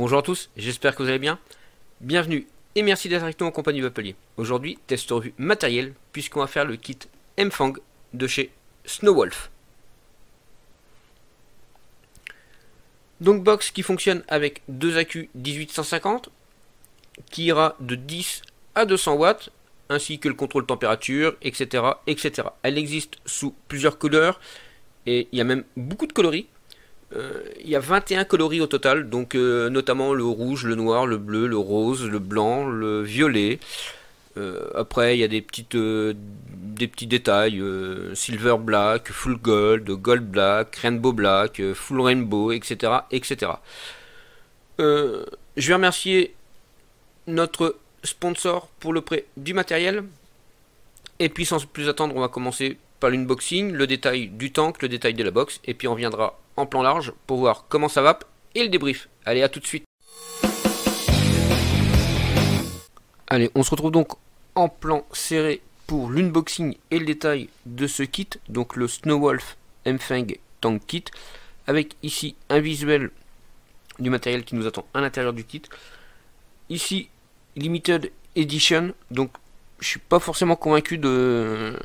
Bonjour à tous, j'espère que vous allez bien. Bienvenue et merci d'être avec nous en compagnie de Appelier. Aujourd'hui, test revue matériel, puisqu'on va faire le kit Mfang de chez Snowwolf. Donc box qui fonctionne avec deux accus 1850, qui ira de 10 à 200 watts, ainsi que le contrôle température, etc., etc. Elle existe sous plusieurs couleurs, et il y a même beaucoup de coloris. Il y a 21 coloris au total, donc notamment le rouge, le noir, le bleu, le rose, le blanc, le violet. Après, il y a des petits détails, silver black, full gold, gold black, rainbow black, full rainbow, etc., etc. Je vais remercier notre sponsor pour le prêt du matériel. Et puis sans plus attendre, on va commencer par l'unboxing, le détail du tank, le détail de la box, et puis on viendra en plan large pour voir comment ça va et le débrief. Allez, à tout de suite. Allez, on se retrouve donc en plan serré pour l'unboxing et le détail de ce kit, donc le Snowwolf Mfang Tank Kit, avec ici un visuel du matériel qui nous attend à l'intérieur du kit. Ici, Limited Edition, donc je suis pas forcément convaincu de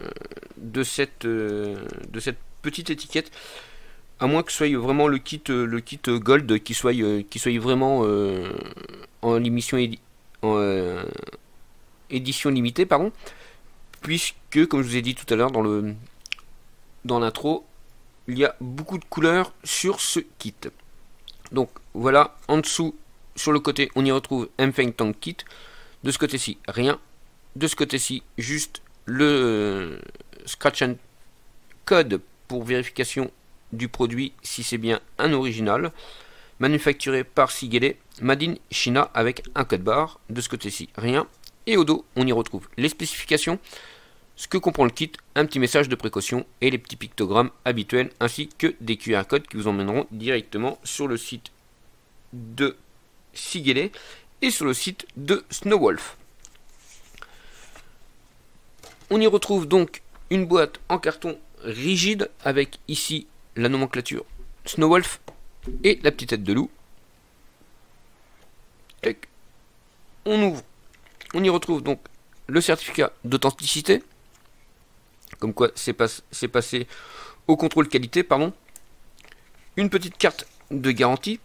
cette petite étiquette, à moins que ce soit vraiment le kit Gold qui soit vraiment en édition limitée, pardon, puisque comme je vous ai dit tout à l'heure dans l'intro, il y a beaucoup de couleurs sur ce kit. Donc voilà, en dessous sur le côté on y retrouve Mfang Tank Kit. De ce côté-ci rien. De ce côté-ci juste le scratch and code pour vérification du produit si c'est bien un original, manufacturé par Sigele, Made in China, avec un code barre. De ce côté-ci rien. Et au dos on y retrouve les spécifications, ce que comprend le kit, un petit message de précaution et les petits pictogrammes habituels, ainsi que des QR codes qui vous emmèneront directement sur le site de Sigele et sur le site de Snowwolf. On y retrouve donc une boîte en carton rigide avec ici la nomenclature Snowwolf et la petite tête de loup. On ouvre, on y retrouve donc le certificat d'authenticité, comme quoi c'est passé au contrôle qualité, pardon. Une petite carte de garantie.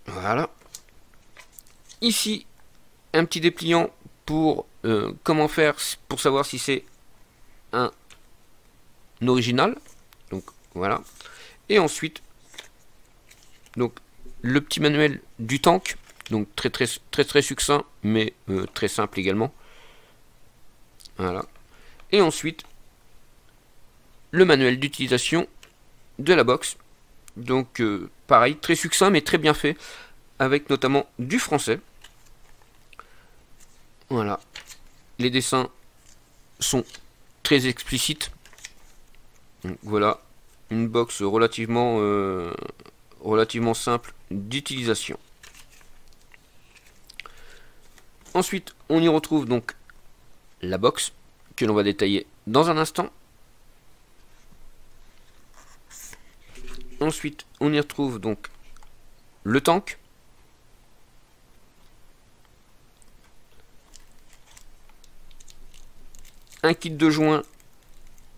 Voilà. Ici, un petit dépliant pour comment faire pour savoir si c'est un original. Donc voilà. Et ensuite, donc le petit manuel du tank. Donc très succinct, mais très simple également. Voilà. Et ensuite, le manuel d'utilisation de la box. Donc pareil, très succinct mais très bien fait, avec notamment du français. Voilà. Les dessins sont très explicites. Donc voilà, une box relativement simple d'utilisation. Ensuite, on y retrouve donc la box que l'on va détailler dans un instant. Ensuite, on y retrouve donc le tank. Un kit de joint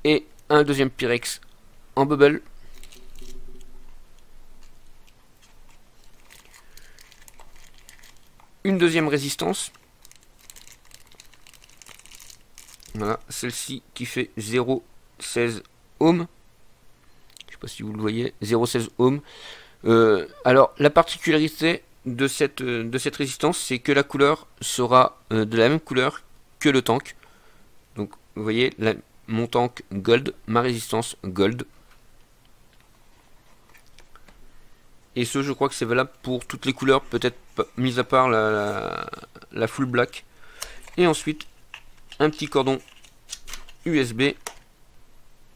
et un deuxième Pyrex en bubble. Une deuxième résistance. Voilà, celle-ci qui fait 0,16 ohms. Je sais pas si vous le voyez, 0,16 ohms. Alors, la particularité de cette résistance, c'est que la couleur sera de la même couleur que le tank. Donc, vous voyez, mon tank gold, ma résistance gold. Et ce, je crois que c'est valable pour toutes les couleurs, peut-être mis à part la full black. Et ensuite, un petit cordon USB.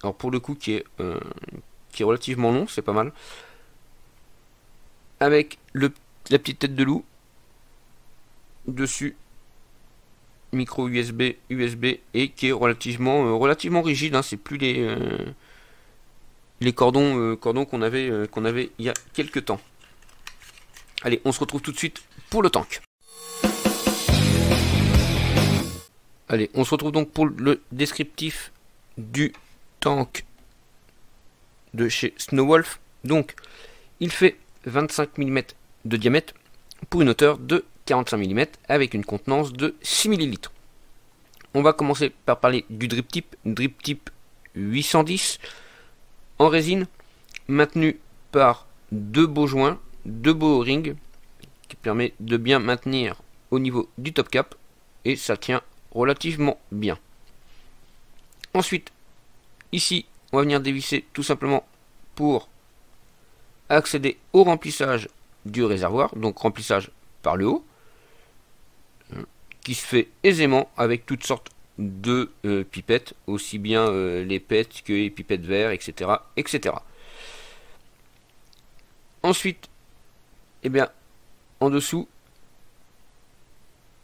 Alors pour le coup qui est relativement long, c'est pas mal. Avec la petite tête de loup dessus, micro USB et qui est relativement rigide, hein. C'est plus les cordons qu'on avait il y a quelques temps. Allez, on se retrouve tout de suite pour le tank. Allez, on se retrouve donc pour le descriptif du tank de chez Snowwolf. Donc, il fait 25 mm de diamètre pour une hauteur de 45 mm avec une contenance de 6 ml. On va commencer par parler du drip tip 810 en résine, maintenu par deux beaux joints, deux beaux rings qui permet de bien maintenir au niveau du top cap et ça tient relativement bien. Ensuite, ici, on va venir dévisser tout simplement pour accéder au remplissage du réservoir, donc remplissage par le haut, qui se fait aisément avec toutes sortes de pipettes, aussi bien les PET que les pipettes verres, etc., etc. Ensuite, eh bien, en dessous,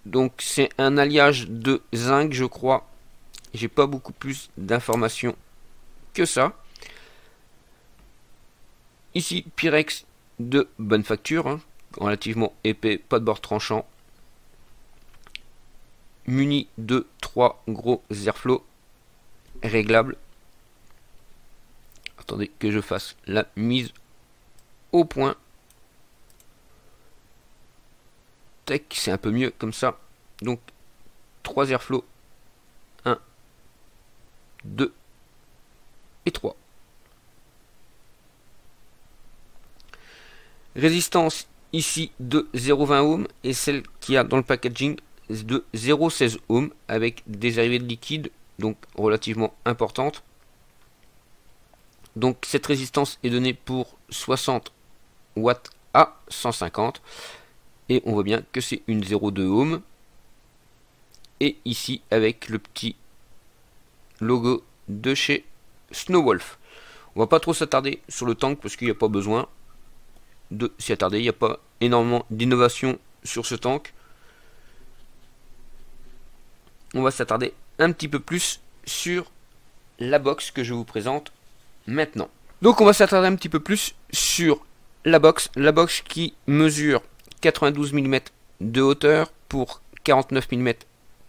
donc c'est un alliage de zinc, je crois. J'ai pas beaucoup plus d'informations que ça. Ici, Pyrex de bonne facture, hein, relativement épais, pas de bord tranchant. Muni de 3 gros airflow réglables. Attendez que je fasse la mise au point. Tac, c'est un peu mieux comme ça. Donc 3 airflow, 1, 2 et 3. Résistance ici de 0,20 ohms et celle qu'il y a dans le packaging de 0,16 ohms avec des arrivées de liquide donc relativement importantes. Donc cette résistance est donnée pour 60 watts à 150 et on voit bien que c'est une 0,2 ohms et ici avec le petit logo de chez Snowwolf. On va pas trop s'attarder sur le tank parce qu'il n'y a pas besoin de s'y attarder, il n'y a pas énormément d'innovation sur ce tank. On va s'attarder un petit peu plus sur la box que je vous présente maintenant. Donc on va s'attarder un petit peu plus sur la box qui mesure 92 mm de hauteur pour 49 mm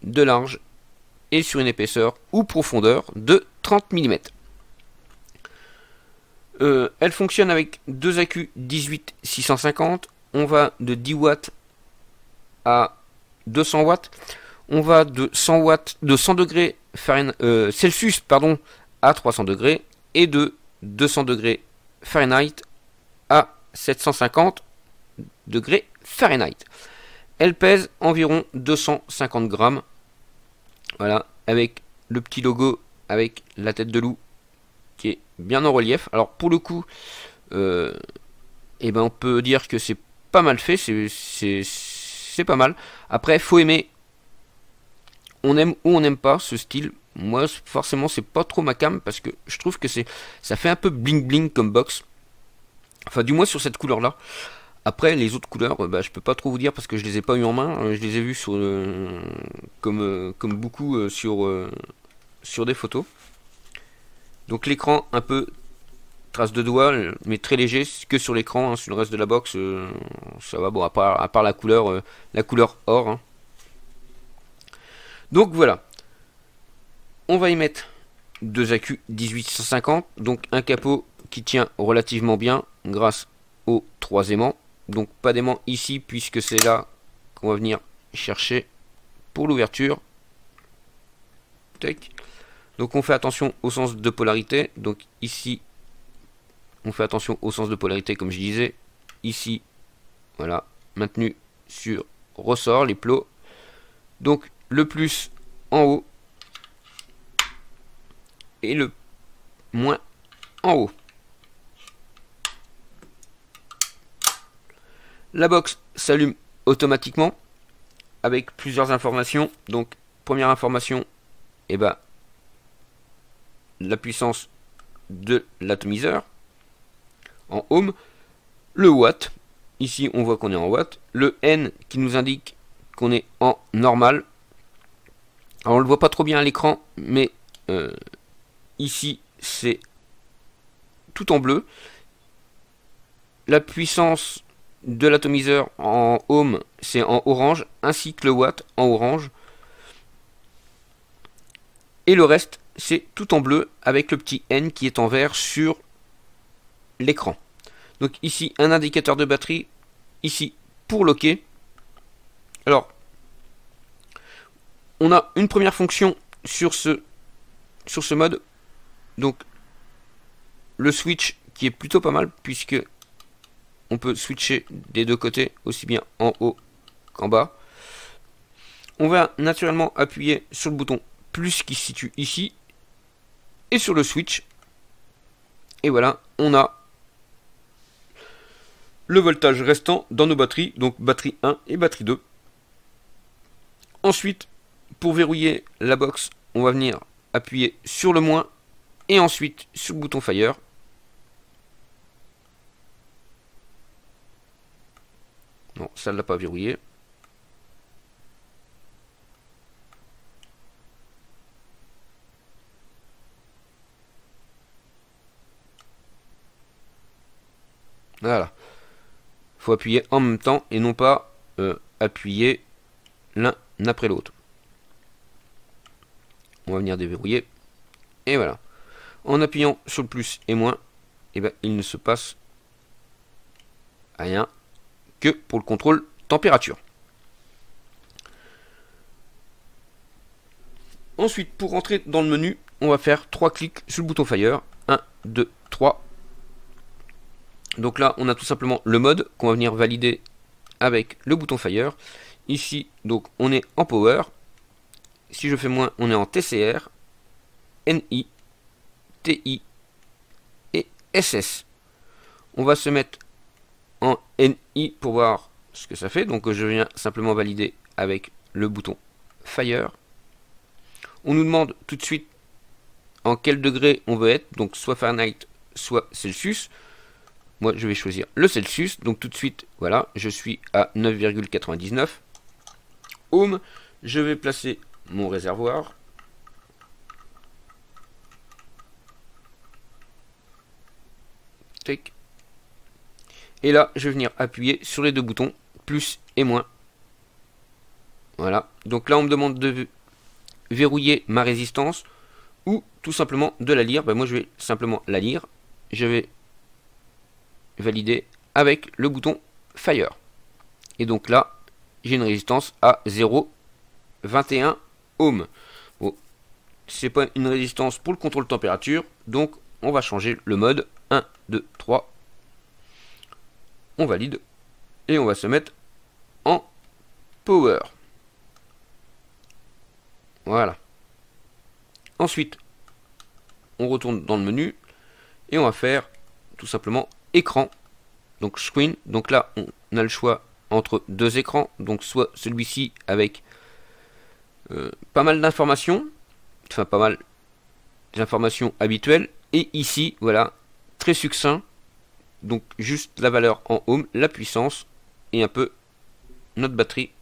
de large et sur une épaisseur ou profondeur de 30 mm. Elle fonctionne avec deux accus 18-650. On va de 10 watts à 200 watts. On va de 100 watts, de 100 degrés Celsius pardon, à 300 degrés et de 200 degrés Fahrenheit à 750 degrés Fahrenheit. Elle pèse environ 250 grammes. Voilà, avec le petit logo avec la tête de loup qui est bien en relief. Alors pour le coup, on peut dire que c'est pas mal fait, c'est pas mal. Après, faut aimer. On aime ou on n'aime pas ce style. Moi, forcément, c'est pas trop ma came parce que je trouve que ça fait un peu bling bling comme box. Enfin, du moins sur cette couleur-là. Après, les autres couleurs, je peux pas trop vous dire parce que je les ai pas eu en main. Je les ai vus sur comme beaucoup sur des photos. Donc l'écran un peu trace de doigt, mais très léger, que sur l'écran. Hein, sur le reste de la box, ça va. Bon, à part la couleur or. Hein. Donc voilà. On va y mettre deux accus 1850, donc un capot qui tient relativement bien grâce aux trois aimants. Donc pas d'aimant ici puisque c'est là qu'on va venir chercher pour l'ouverture. Donc on fait attention au sens de polarité. Donc ici on fait attention au sens de polarité comme je disais. Ici voilà, maintenu sur ressort les plots. Donc le plus en haut et le moins en haut. La box s'allume automatiquement avec plusieurs informations. Donc première information, la puissance de l'atomiseur en ohm, le watt, ici on voit qu'on est en watt, le N qui nous indique qu'on est en normal. Alors on le voit pas trop bien à l'écran, mais ici c'est tout en bleu. La puissance de l'atomiseur en ohm, c'est en orange, ainsi que le watt en orange. Et le reste, c'est tout en bleu, avec le petit N qui est en vert sur l'écran. Donc ici, un indicateur de batterie, ici, pour locker. Alors, on a une première fonction sur ce mode. Donc, le switch qui est plutôt pas mal, puisque on peut switcher des deux côtés, aussi bien en haut qu'en bas. On va naturellement appuyer sur le bouton plus qui se situe ici, et sur le switch. Et voilà, on a le voltage restant dans nos batteries, donc batterie 1 et batterie 2. Ensuite, pour verrouiller la box, on va venir appuyer sur le moins et ensuite sur le bouton Fire. Non, ça ne l'a pas verrouillé. Voilà. Il faut appuyer en même temps et non pas appuyer l'un après l'autre. On va venir déverrouiller. Et voilà. En appuyant sur le plus et moins, eh ben, il ne se passe rien que pour le contrôle température. Ensuite, pour rentrer dans le menu, on va faire 3 clics sur le bouton Fire. 1, 2, 3. Donc là, on a tout simplement le mode qu'on va venir valider avec le bouton Fire. Ici, donc, on est en Power. Si je fais moins, on est en TCR, NI, TI et SS. On va se mettre en NI pour voir ce que ça fait. Donc je viens simplement valider avec le bouton Fire. On nous demande tout de suite en quel degré on veut être. Donc soit Fahrenheit, soit Celsius. Moi je vais choisir le Celsius. Donc tout de suite, voilà, je suis à 9,99 ohms. Je vais placer mon réservoir. Tac. Et là, je vais venir appuyer sur les deux boutons, plus et moins. Voilà. Donc là, on me demande de verrouiller ma résistance ou tout simplement de la lire. Ben, moi, je vais simplement la lire. Je vais valider avec le bouton Fire. Et donc là, j'ai une résistance à 0,21 ohms. Bon, c'est pas une résistance pour le contrôle de température. Donc, on va changer le mode. 1, 2, 3. On valide et on va se mettre en Power. Voilà. Ensuite, on retourne dans le menu et on va faire tout simplement écran. Donc screen. Donc là, on a le choix entre deux écrans. Donc soit celui-ci avec pas mal d'informations, enfin pas mal d'informations habituelles, et ici, voilà, très succinct. Donc juste la valeur en ohm, la puissance et un peu notre batterie.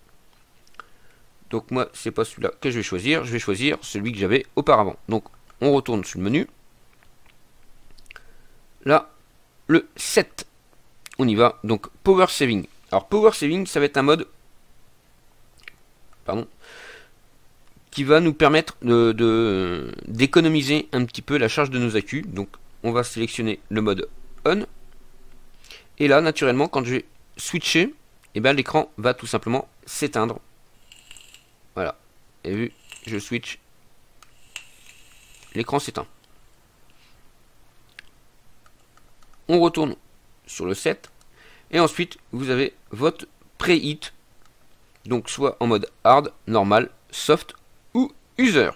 Donc moi c'est pas celui-là que je vais choisir celui que j'avais auparavant. Donc on retourne sur le menu. Là, le 7. On y va. Donc Power Saving. Alors Power Saving, ça va être un mode qui va nous permettre d'économiser un petit peu la charge de nos accus. Donc on va sélectionner le mode On. Et là, naturellement, quand je vais switcher, eh ben, l'écran va tout simplement s'éteindre. Voilà. Et vu, je switch, l'écran s'éteint. On retourne sur le 7. Et ensuite, vous avez votre preheat. Donc, soit en mode hard, normal, soft ou user.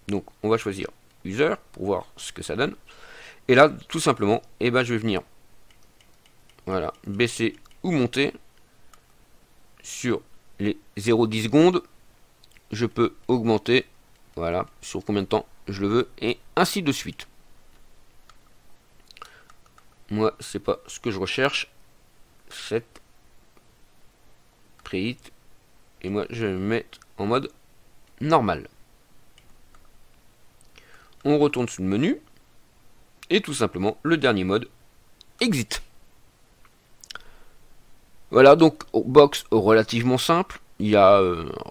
Donc, on va choisir user pour voir ce que ça donne. Et là, tout simplement, eh ben, je vais venir voilà, baisser ou monter sur les 0,10 secondes. Je peux augmenter, voilà, sur combien de temps je le veux, et ainsi de suite. Moi, c'est pas ce que je recherche. 7 preheat. Et moi, je vais me mettre en mode normal. On retourne sur le menu. Et tout simplement, le dernier mode, exit. Voilà, donc box relativement simple, il n'y a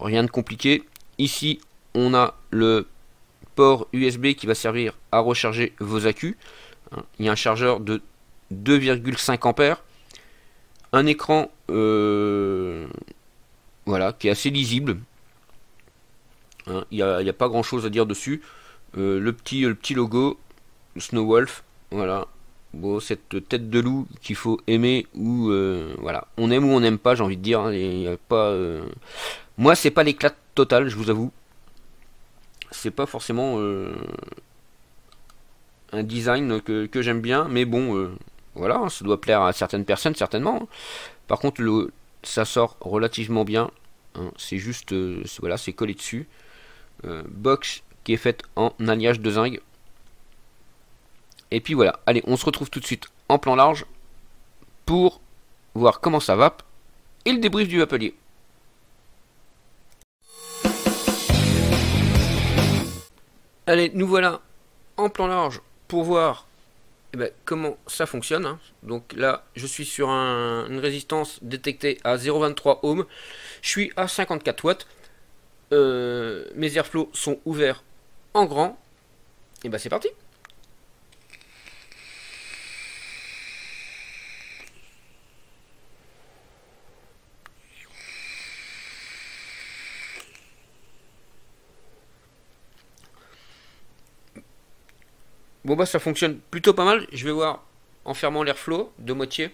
rien de compliqué. Ici, on a le port USB qui va servir à recharger vos accus. Il y a un chargeur de 2,5 ampères, un écran voilà, qui est assez lisible. Il n'y a pas grand chose à dire dessus. Le petit logo, Snowwolf, voilà. Bon, cette tête de loup qu'il faut aimer ou voilà, on aime ou on n'aime pas, j'ai envie de dire. Y a pas, moi, c'est pas l'éclat total, je vous avoue. C'est pas forcément un design que j'aime bien, mais bon, voilà, ça doit plaire à certaines personnes certainement. Par contre, ça sort relativement bien. C'est juste, voilà, c'est collé dessus. Box qui est faite en alliage de zinc. Et puis voilà, allez, on se retrouve tout de suite en plan large pour voir comment ça va et le débrief du Vapelier. Allez, nous voilà en plan large pour voir comment ça fonctionne. Donc là, je suis sur une résistance détectée à 0,23 ohms. Je suis à 54 watts. Mes airflows sont ouverts en grand. Et c'est parti. Bon ça fonctionne plutôt pas mal. Je vais voir en fermant l'airflow de moitié.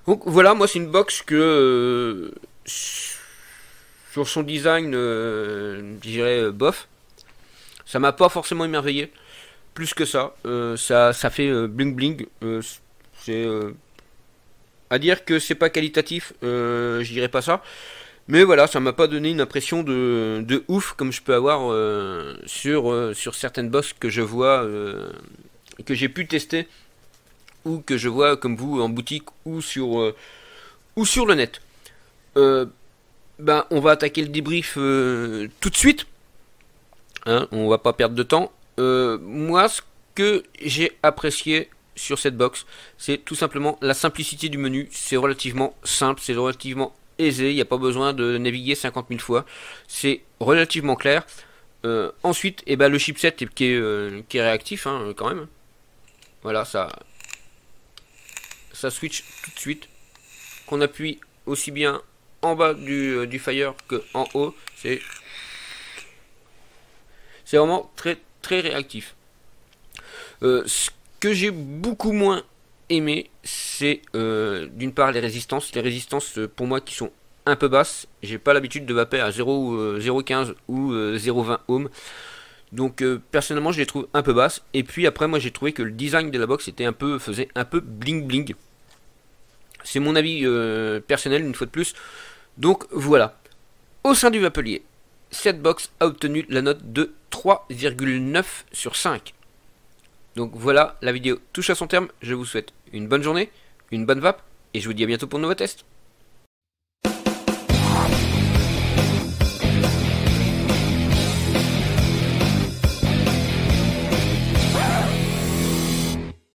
Donc voilà, moi c'est une box que sur son design, je dirais bof. Ça m'a pas forcément émerveillé. Plus que ça, ça fait bling bling. C'est à dire que c'est pas qualitatif, je dirais pas ça. Mais voilà, ça m'a pas donné une impression de ouf comme je peux avoir sur certaines box que je vois, que j'ai pu tester ou que je vois comme vous en boutique ou sur le net. On va attaquer le débrief tout de suite. On va pas perdre de temps. Moi, ce que j'ai apprécié sur cette box, c'est tout simplement la simplicité du menu. C'est relativement simple, c'est relativement aisé. Il n'y a pas besoin de naviguer 50 000 fois. C'est relativement clair. Ensuite, le chipset qui est réactif quand même. Voilà, ça switch tout de suite. Qu'on appuie aussi bien en bas du Fire que en haut. C'est vraiment très très réactif. Ce que j'ai beaucoup moins aimé, c'est d'une part les résistances. Les résistances pour moi qui sont un peu basses. J'ai pas l'habitude de vaper à 0,15 ou 0,20 ohms. Donc personnellement je les trouve un peu basses. Et puis après moi j'ai trouvé que le design de la box faisait un peu bling bling. C'est mon avis personnel une fois de plus. Donc voilà. Au sein du Vapelier, cette box a obtenu la note de 3,9 sur 5. Donc voilà, la vidéo touche à son terme. Je vous souhaite une bonne journée, une bonne vape, et je vous dis à bientôt pour de nouveaux tests.